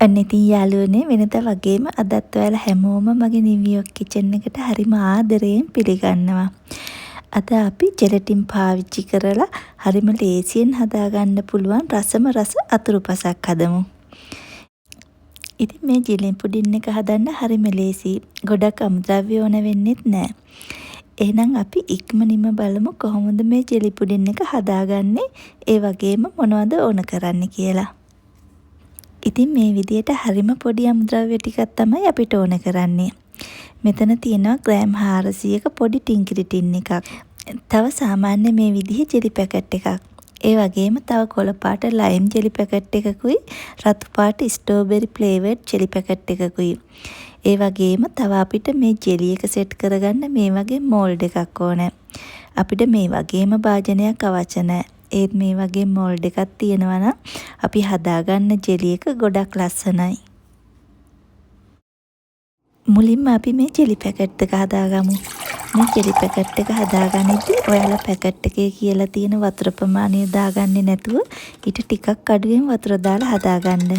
ඔන්න ඉතින් යාළුවනේ වෙනදා වගේම අදත් ඔයාලා හැමෝම මගේ නිව්යෝර්ක් කිචන් එකට හරිම ආදරයෙන් පිළිගන්නවා. අද අපි ජෙලටින් පාවිච්චි කරලා හරිම ලේසියෙන් හදාගන්න පුළුවන් රසම රස අතුරුපසක් හදමු. ඉතින් මේ ජෙලටින් පුඩින් එක හදන්න හරිම ලේසි. ගොඩක් අමුද්‍රව්‍ය ඕන වෙන්නෙත් නෑ. එහෙනම් අපි ඉක්මනින්ම බලමු කොහොමද මේ ජෙලි පුඩින් එක හදාගන්නේ, ඒ වගේම මොනවද ඕන කරන්නේ කියලා. ඉතින් මේ විදියට හරිම පොඩි අමුද්‍රව්‍ය ටිකක් තමයි අපිට ඕන කරන්නේ. මෙතන තියෙනවා ග්‍රෑම් 400ක පොඩි ටින්කිරි ටින් එකක්. තව සාමාන්‍ය මේ විදිහේ ජෙලි පැකට් එකක්. ඒ වගේම තව කොළ පාට ලයිම් ජෙලි පැකට් එකකුයි, රතු පාට ස්ට්‍රෝබෙරි ෆ්ලේවර්ඩ් ජෙලි පැකට් එකකුයි. ඒ වගේම තව අපිට මේ ජෙලි එක සෙට් කරගන්න මේ වගේ මෝල්ඩ් එකක් ඕනේ. අපිට මේ වගේම භාජනයක් අවශ්‍ය නැහැ. ඒත් මේ වගේ මෝල්ඩ් එකක් තියෙනවා නම් අපි හදාගන්න ජෙලි එක ගොඩක් ලස්සනයි. මුලින්ම අපි මේ ජෙලි පැකට් එක හදාගමු. මේ ජෙලි පැකට් එක හදාගනිද්දී ඔයාලා පැකට් එකේ කියලා තියෙන වතුර ප්‍රමාණය දාගන්නේ නැතුව ඊට ටිකක් අඩුවෙන් වතුර දාලා හදාගන්න.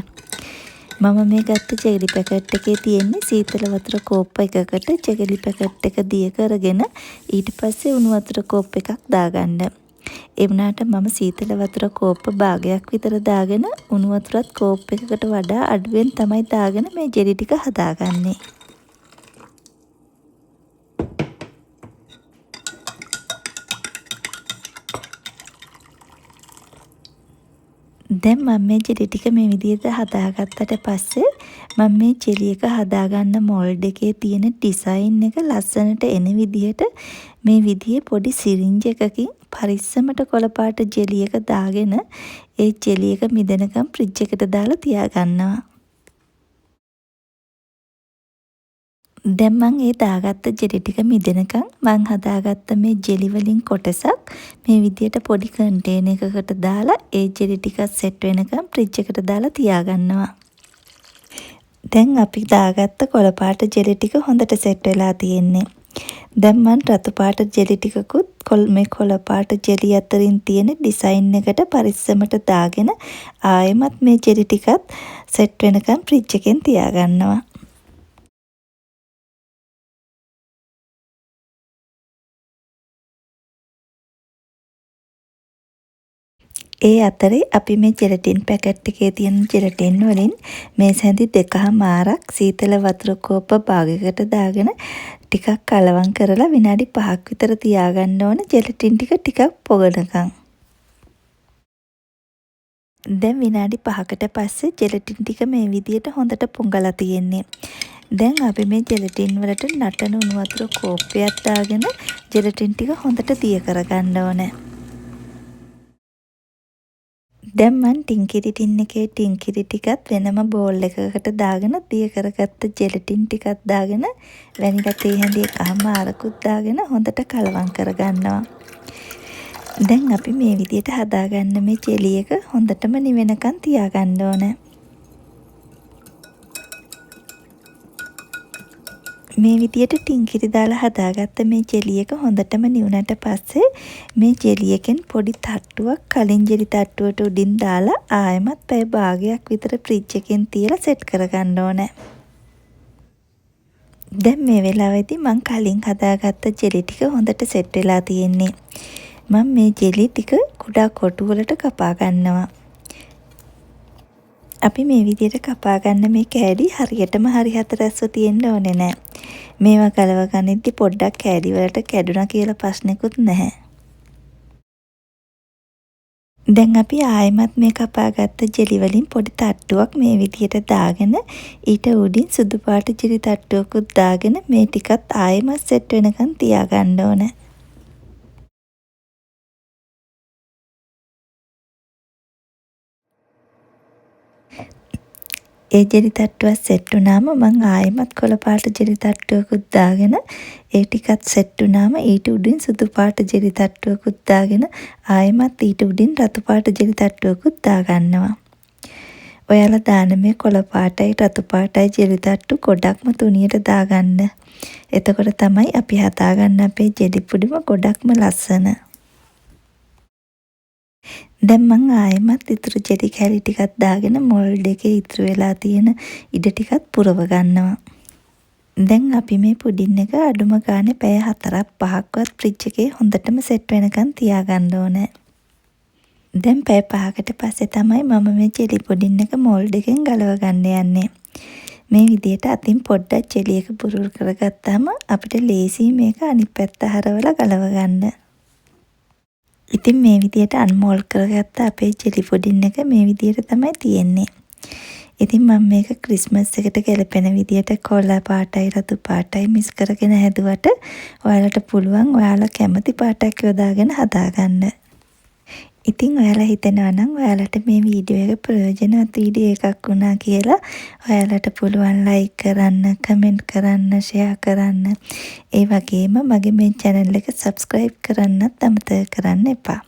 මම මේ ගත්ත ජෙලි පැකට් එකේ තියෙන්නේ සීතල වතුර කෝප්ප එකකට ජෙලි පැකට් එක දිය කරගෙන ඊට පස්සේ උණු වතුර කෝප් එකක් දාගන්න. ඒ වුණාට මම සීතල වතුර කෝප්ප භාගයක් විතර දාගෙන උණු වතුරත් කෝප් එකකට වඩා අඩුවෙන් තමයි දාගෙන මේ ජෙලි ටික හදාගන්නේ. දැන් මම මේ ජෙලි ටික මේ විදිහට හදාගත්තට පස්සේ මම මේ ජෙලි එක හදාගන්න මොල්ඩ් එකේ තියෙන ඩිසයින් එක ලස්සනට එන විදිහට මේ විදිහේ පොඩි සිරින්ජ් එකකින් පරිස්සමට කොළ පාට ජෙලි එක දාගෙන ඒ ජෙලි එක මිදෙනකම් ෆ්‍රිජ් එකට දාලා තියාගන්නවා. දැන් මම ඒ දාගත්ත ජෙලි ටික මිදෙනකම් මම හදාගත්ත මේ ජෙලි වලින් කොටසක් මේ විදියට පොඩි කන්ටේනර් එකකට දාලා ඒ ජෙලි ටික සෙට් වෙනකම් ෆ්‍රිජ් එකට දාලා තියාගන්නවා. දැන් අපි දාගත්ත කොළ පාට ජෙලි ටික හොඳට සෙට් වෙලා තියෙන්නේ. දැන් මම රතු පාට ජෙලි ටිකකුත් මේ කොළ පාට ජෙලි අතරින් තියෙන ඩිසයින් එකට පරිස්සමට දාගෙන ආයෙමත් මේ ජෙලි ටිකත් සෙට් වෙනකම් ෆ්‍රිජ් එකෙන් තියාගන්නවා. ඒ අතරේ අපි මේ ජෙලටින් පැකට් එකේ තියෙන ජෙලටින් වලින් මේ සැඳි 2මාරක් සීතල වතුර කෝප්ප භාගයකට දාගෙන ටිකක් කලවම් කරලා විනාඩි 5ක් විතර තියාගන්න ඕන ජෙලටින් ටිකක් පොගනකම්. දැන් විනාඩි 5කට පස්සේ ජෙලටින් ටික මේ විදියට හොඳට පොඟලා තියෙන්නේ. දැන් අපි මේ ජෙලටින් වලට නටන උණු වතුර කෝප්පයක් දාගෙන ජෙලටින් ටික හොඳට දිය කරගන්න ඕනේ. දැන් මම ටින්කිරි ටින් එකේ ටින්කිරි ටිකත් වෙනම බෝල් එකකට දාගෙන දිය කරගත්ත ජෙලටින් ටිකක් දාගෙන වැනිලා තේ හැඳි එකමාරකුත් දාගෙන හොඳට කලවම් කරගන්නවා. දැන් අපි මේ විදියට හදාගන්න මේ ජෙලි එක හොඳටම නිවෙනකන් තියාගන්න ඕනේ. මේ විදියට ටින්කිරි දාලා හදාගත්ත මේ ජෙලි එක හොඳටම නිවුනට පස්සේ මේ ජෙලි එකෙන් පොඩි තට්ටුවක් කලින් ජෙලි තට්ටුවට උඩින් දාලා ආයෙමත් පැය භාගයක් විතර ෆ්‍රිජ් එකෙන් තියලා සෙට් කරගන්න ඕනේ. දැන් මේ වෙලාවේදී මම කලින් හදාගත්ත ජෙලි ටික හොඳට සෙට් වෙලා තියෙන්නේ. මම මේ ජෙලි ටික කුඩා කොටු වලට කපා ගන්නවා. අපි මේ විදියට කපා ගන්න මේ කෑලි හරියටම හරි හතරස්ව තියෙන්න ඕනේ නෑ. මේවා කලව ගනිද්දි පොඩ්ඩක් කෑලි වලට කැඩුනා කියලා ප්‍රශ්නකුත් නැහැ. දැන් අපි ආයෙමත් මේ කපාගත්ත ජෙලි වලින් පොඩි තට්ටුවක් මේ විදියට දාගෙන ඊට උඩින් සුදු පාට ජෙලි තට්ටුවකුත් දාගෙන මේ ටිකත් ආයෙමත් සෙට් වෙනකන් තියාගන්න ඕනේ. ඒ ජෙලි තට්ටුවක් සෙට් වුණාම මම ආයෙමත් කොළ පාට ජෙලි තට්ටුවකුත් දාගෙන ඒ ටිකත් සෙට් වුණාම ඊට උඩින් සුදු පාට ජෙලි තට්ටුවකුත් දාගෙන ආයෙමත් ඊට උඩින් රතු පාට ජෙලි තට්ටුවකුත් දාගන්නවා. ඔයාලා දාන මේ කොළ පාටයි රතු පාටයි ජෙලි තට්ටු ගොඩක්ම තුනියට දාගන්න. එතකොට තමයි අපි හදාගන්න අපේ ජෙලි පුඩිම ගොඩක්ම ලස්සන. දැන් මං ආයෙමත් ඉතුරු ජෙලි කැලි ටිකක් දාගෙන මොල්ඩ් එකේ ඉතුරු වෙලා තියෙන ඉඩ ටිකත් පුරව ගන්නවා. දැන් අපි මේ පුඩින් එක අඩුම ගානේ පැය 4-5ක්වත් ෆ්‍රිජ් එකේ හොඳටම සෙට් වෙනකන් තියාගන්න ඕනේ. දැන් පැය 5කට පස්සේ තමයි මම මේ ජෙලි පුඩින් එක මොල්ඩ් එකෙන් ගලව ගන්න යන්නේ. මේ විදිහට අතින් පොඩ්ඩක් ජෙලි එක පුරුල් කරගත්තාම අපිට ලේසියි මේක අනිත් පැත්ත හරවලා ගලව ගන්න. ඉතින් මේ විදිහට අන්මෝල් කරගත්ත අපේ ජෙලි පුඩින් එක මේ විදිහට තමයි තියෙන්නේ. ඉතින් මම මේක ක්‍රිස්මස් එකට ගැලපෙන විදිහට කොලා පාටයි රතු පාටයි මික්ස් කරගෙන හැදුවට ඔයාලට පුළුවන් ඔයාලා කැමති පාටක් යොදාගෙන හදාගන්න. ඉතින් ඔයාලා හිතනවා නම් ඔයාලට මේ වීඩියෝ එක ප්‍රයෝජනවත් වීඩියෝ එකක් වුණා කියලා ඔයාලට පුළුවන් ලයික් කරන්න, කමෙන්ට් කරන්න, ෂෙයා කරන්න. ඒ වගේම මගේ මේ channel එක subscribe කරන්නත් අමතක කරන්න එපා.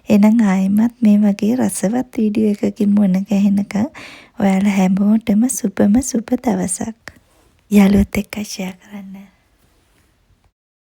එහෙනම් ආයෙමත් මේ වගේ රසවත් වීඩියෝ එකකින් මුණ ගැහෙනකම් ඔයාලා හැමෝටම සුබම සුබ දවසක්. යාළුවොත් එක්ක ෂෙයා කරන්න.